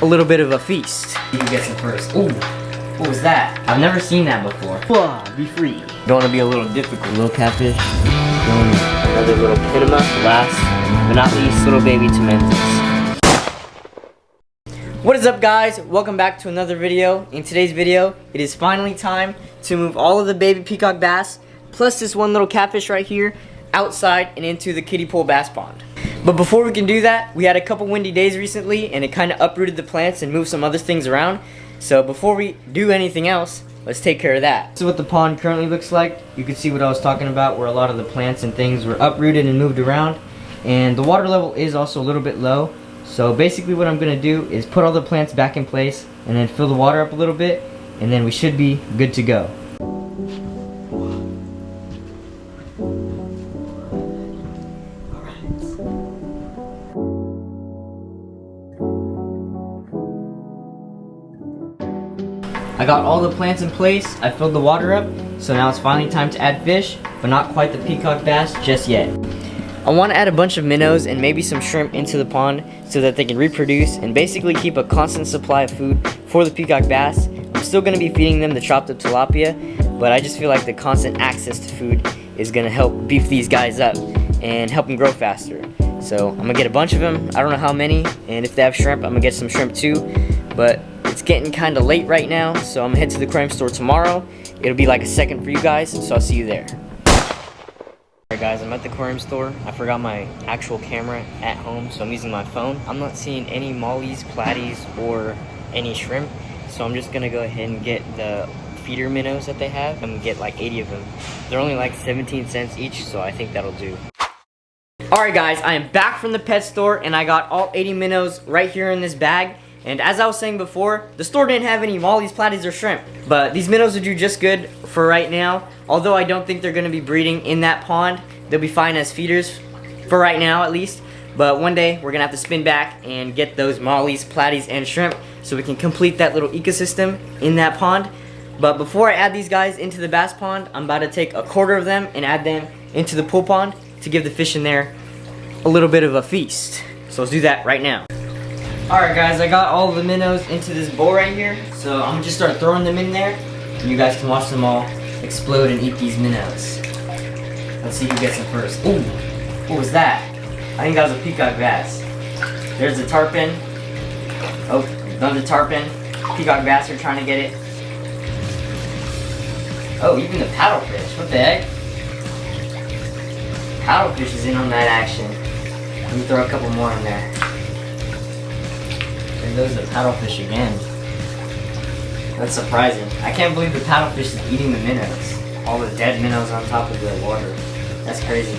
a little bit of a feast. You can get some first. Ooh, what was that? I've never seen that before. Whoa, be free. Don't want to be a little difficult. Little catfish. Another little kinema. Last but not least, little baby tomatoes. What is up, guys? Welcome back to another video. In today's video, it is finally time to move all of the baby peacock bass plus this one little catfish right here outside and into the kiddie pool bass pond. But before we can do that, we had a couple windy days recently and it kind of uprooted the plants and moved some other things around. So before we do anything else, let's take care of that. This is what the pond currently looks like. You can see what I was talking about, where a lot of the plants and things were uprooted and moved around. And the water level is also a little bit low. So basically what I'm going to do is put all the plants back in place and then fill the water up a little bit, and then we should be good to go. I got all the plants in place, I filled the water up, so now it's finally time to add fish, but not quite the peacock bass just yet. I want to add a bunch of minnows and maybe some shrimp into the pond so that they can reproduce and basically keep a constant supply of food for the peacock bass. I'm still going to be feeding them the chopped up tilapia, but I just feel like the constant access to food is going to help beef these guys up and help them grow faster. So I'm going to get a bunch of them, I don't know how many, and if they have shrimp, I'm going to get some shrimp too, but it's getting kind of late right now, so I'm going to head to the aquarium store tomorrow. It'll be like a second for you guys, so I'll see you there. Alright guys, I'm at the aquarium store. I forgot my actual camera at home, so I'm using my phone. I'm not seeing any mollies, platies, or any shrimp, so I'm just gonna go ahead and get the feeder minnows that they have. I'm gonna get like 80 of them. They're only like 17 cents each, so I think that'll do. Alright guys, I am back from the pet store, and I got all 80 minnows right here in this bag. And as I was saying before, the store didn't have any mollies, platies, or shrimp. But these minnows will do just good for right now. Although I don't think they're going to be breeding in that pond. They'll be fine as feeders, for right now at least. But one day, we're going to have to spin back and get those mollies, platies, and shrimp so we can complete that little ecosystem in that pond. But before I add these guys into the bass pond, I'm about to take a quarter of them and add them into the pool pond to give the fish in there a little bit of a feast. So let's do that right now. Alright guys, I got all of the minnows into this bowl right here, so I'm gonna just start throwing them in there, and you guys can watch them all explode and eat these minnows. Let's see who gets them first. Ooh, what was that? I think that was a peacock bass. There's the tarpon. Oh, another tarpon. Peacock bass are trying to get it. Oh, even the paddlefish. What the heck? Paddlefish is in on that action. Let me throw a couple more in there. There goes the paddlefish again. That's surprising. I can't believe the paddlefish is eating the minnows. All the dead minnows on top of the water. That's crazy.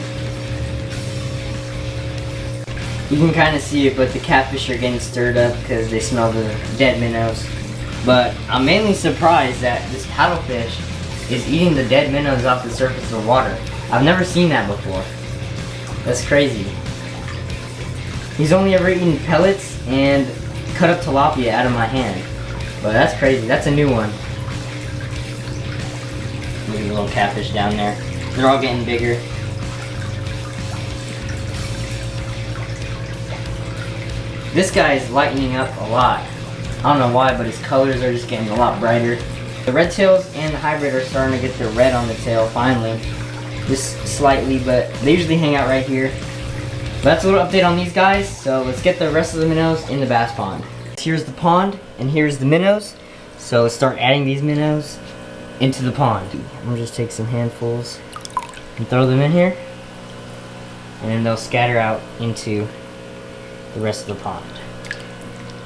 You can kind of see it, but the catfish are getting stirred up because they smell the dead minnows. But I'm mainly surprised that this paddlefish is eating the dead minnows off the surface of the water. I've never seen that before. That's crazy. He's only ever eaten pellets and cut up tilapia out of my hand. But that's crazy. That's a new one. Look at the little catfish down there. They're all getting bigger. This guy is lightening up a lot. I don't know why, but his colors are just getting a lot brighter. The red tails and the hybrid are starting to get the red on the tail finally. Just slightly, but they usually hang out right here. But that's a little update on these guys, so let's get the rest of the minnows in the bass pond. Here's the pond, and here's the minnows. So let's start adding these minnows into the pond. I'm gonna just take some handfuls and throw them in here, and then they'll scatter out into the rest of the pond.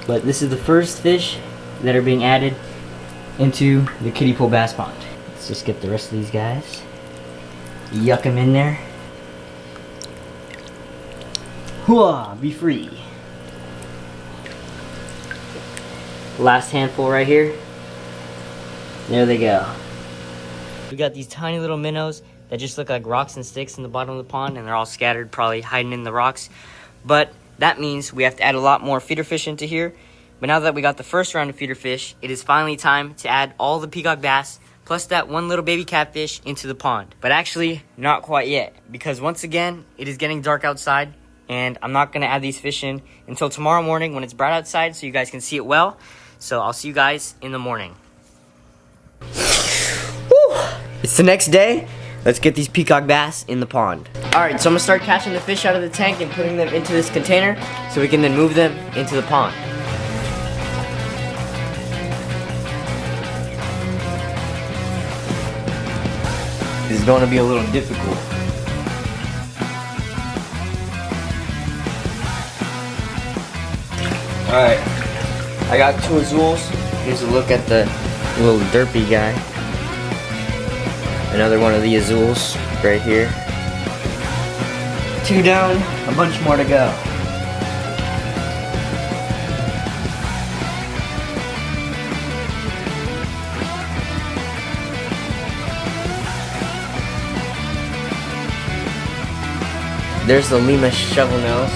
But this is the first fish that are being added into the kiddie pool bass pond. Let's just get the rest of these guys. Yuck them in there. Hooah, be free. Last handful right here. There they go. We got these tiny little minnows that just look like rocks and sticks in the bottom of the pond, and they're all scattered, probably hiding in the rocks. But that means we have to add a lot more feeder fish into here. But now that we got the first round of feeder fish, it is finally time to add all the peacock bass plus that one little baby catfish into the pond. But actually, not quite yet, because once again, it is getting dark outside, and I'm not gonna add these fish in until tomorrow morning when it's bright outside so you guys can see it well. So I'll see you guys in the morning. Woo! It's the next day. Let's get these peacock bass in the pond. Alright, so I'm gonna start catching the fish out of the tank and putting them into this container so we can then move them into the pond. This is going to be a little difficult. Alright, I got 2 azules. Here's a look at the little derpy guy. Another one of the azules right here. 2 down, a bunch more to go. There's the Lima shovel nose.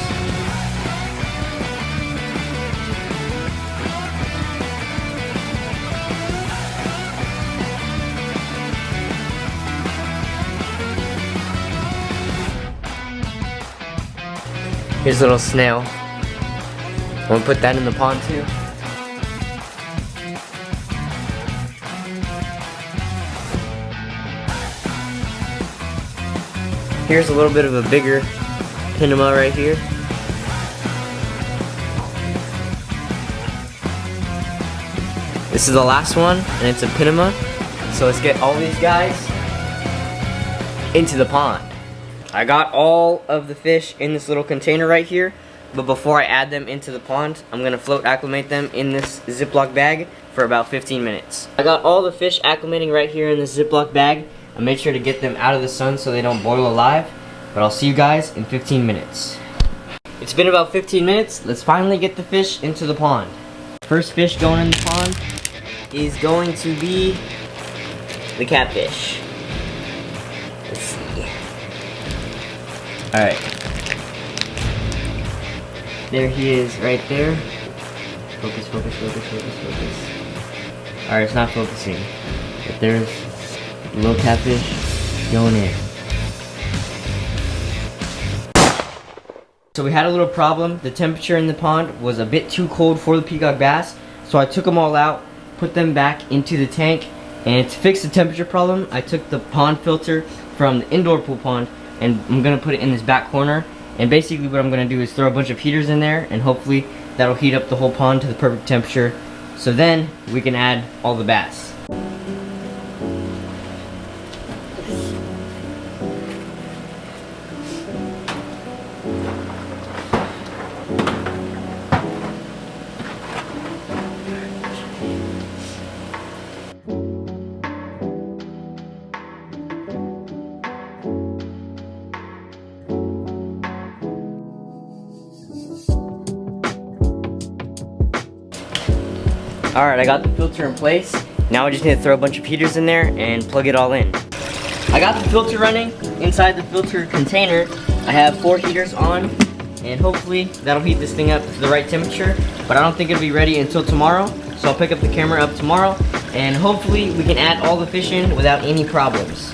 Here's a little snail. I'm gonna put that in the pond too. Here's a little bit of a bigger pinema right here. This is the last one, and it's a pinema. So let's get all these guys into the pond. I got all of the fish in this little container right here, but before I add them into the pond, I'm gonna float acclimate them in this Ziploc bag for about 15 minutes. I got all the fish acclimating right here in this Ziploc bag. I made sure to get them out of the sun so they don't boil alive, but I'll see you guys in 15 minutes. It's been about 15 minutes. Let's finally get the fish into the pond. First fish going in the pond is going to be the catfish. Let's see. Alright. There he is right there. Focus, focus, focus, focus, focus. Alright, it's not focusing. But there's a little catfish going in. So we had a little problem. The temperature in the pond was a bit too cold for the peacock bass. So I took them all out, put them back into the tank, and to fix the temperature problem, I took the pond filter from the indoor pool pond and I'm gonna put it in this back corner. And basically what I'm gonna do is throw a bunch of heaters in there, and hopefully that'll heat up the whole pond to the perfect temperature. So then we can add all the bass. Alright, I got the filter in place. Now I just need to throw a bunch of heaters in there and plug it all in. I got the filter running. Inside the filter container, I have 4 heaters on, and hopefully that'll heat this thing up to the right temperature, but I don't think it'll be ready until tomorrow. So I'll pick up the camera up tomorrow, and hopefully we can add all the fish in without any problems.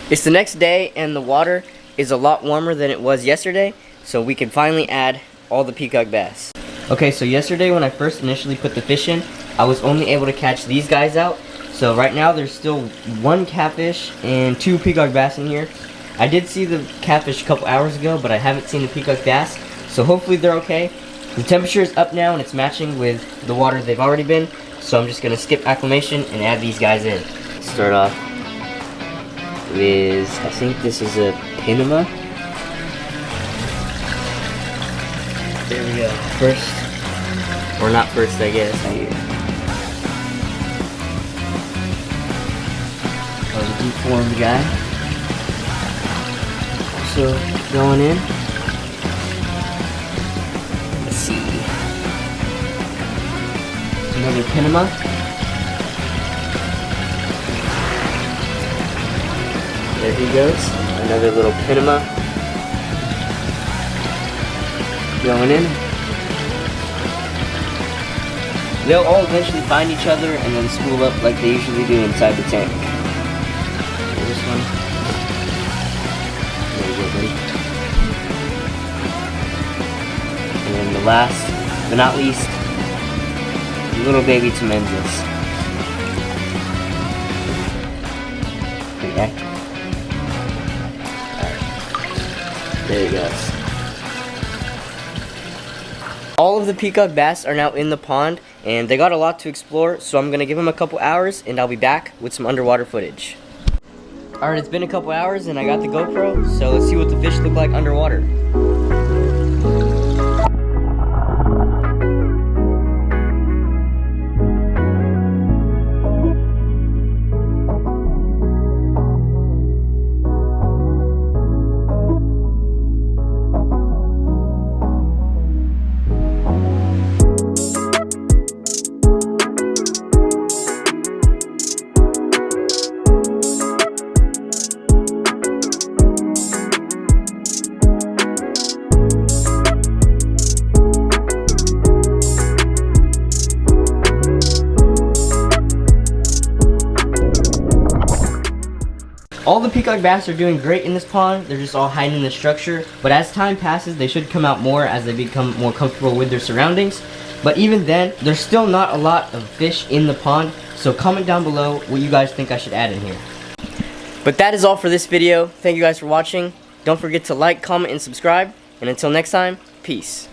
It's the next day, and the water is a lot warmer than it was yesterday, so we can finally add all the peacock bass. Okay, so yesterday when I first initially put the fish in, I was only able to catch these guys out. So right now there's still 1 catfish and 2 peacock bass in here. I did see the catfish a couple hours ago, but I haven't seen the peacock bass. So hopefully they're okay. The temperature is up now and it's matching with the water they've already been. So I'm just gonna skip acclimation and add these guys in. Start off with, I think this is a pinema. There we go. First, or not first, I guess. Oh, the deformed guy. Also going in. Let's see. Another pinema. There he goes. Another little pinema. Going in. They'll all eventually find each other and then spool up like they usually do inside the tank. This one. There you go, buddy. last but not least, little baby Temendis. Okay. Alright. There he goes. All of the peacock bass are now in the pond, and they got a lot to explore, so I'm gonna give them a couple hours and I'll be back with some underwater footage. Alright, it's been a couple hours and I got the GoPro, so let's see what the fish look like underwater. All the peacock bass are doing great in this pond. They're just all hiding in the structure. But as time passes, they should come out more as they become more comfortable with their surroundings. But even then, there's still not a lot of fish in the pond. So comment down below what you guys think I should add in here. But that is all for this video. Thank you guys for watching. Don't forget to like, comment, and subscribe. And until next time, peace.